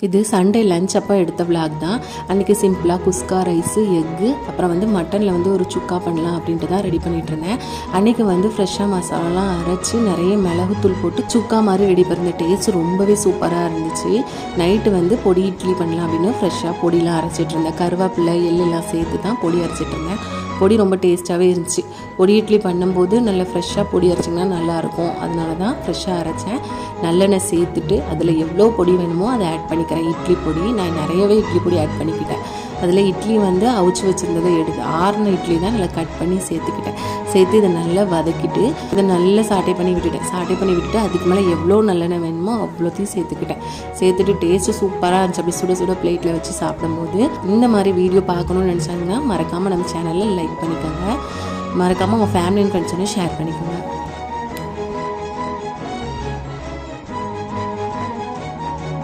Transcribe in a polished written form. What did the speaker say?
இது Sunday lunch அப்போ எடுத்த விளாக் தான். அன்றைக்கி சிம்பிளாக குஸ்கா ரைஸு எக்கு அப்புறம் வந்து மட்டனில் வந்து ஒரு சுக்கா பண்ணலாம் அப்படின்ட்டு தான் ரெடி பண்ணிகிட்டு இருந்தேன். அன்றைக்கி வந்து ஃப்ரெஷ்ஷாக மசாலாலாம் அரைச்சி நிறைய மிளகுத்தூள் போட்டு சுக்கா மாதிரி ரெடி பண்ண டேஸ்ட் ரொம்பவே சூப்பராக இருந்துச்சு. நைட்டு வந்து பொடி இட்லி பண்ணலாம் அப்படின்னு ஃப்ரெஷ்ஷாக பொடிலாம் அரைச்சிட்டு இருந்தேன். கருவேப்பிலை எள்ளெல்லாம் சேர்த்து தான் பொடி அரைச்சிட்டு இருந்தேன். பொடி ரொம்ப டேஸ்ட்டாகவே இருந்துச்சு. பொடி இட்லி பண்ணும்போது நல்லா ஃப்ரெஷ்ஷாக பொடி அரைச்சிங்கன்னா நல்லாயிருக்கும். அதனால தான் ஃப்ரெஷ்ஷாக அரைச்சேன். நல்லெண்ணெய் சேர்த்துட்டு அதில் எவ்வளோ பொடி வேணுமோ அதை ஆட் பண்ணிக்கிறேன். இட்லி பொடி நான் நிறையவே இட்லி பொடி ஆட் பண்ணிக்கிட்டேன். அதில் இட்லி வந்து அவிச்சு வச்சுருந்ததை எடுத்து ஆறுன இட்லி தான் நல்லா கட் பண்ணி சேர்த்துக்கிட்டேன். சேர்த்து இதை நல்லா வதக்கிட்டு இதை நல்லா சாட்டை பண்ணி விட்டுட்டு அதுக்கு மேலே எவ்வளோ நல்லெண்ணெய் வேணுமோ அவ்வளோத்தையும் சேர்த்துட்டு டேஸ்ட்டு சூப்பராக இருந்துச்சு. அப்படி சுட சுட பிளேட்டில் வச்சு சாப்பிடும்போது இந்த மாதிரி வீடியோ பார்க்கணுன்னு நினச்சாங்கன்னா மறக்காமல் நம்ம சேனலில் லைக் பண்ணிக்கோங்க. மறக்காமல் உங்கள் ஃபேமிலி அண்ட் ஃப்ரெண்ட்ஸோட ஷேர் பண்ணிக்கோங்க.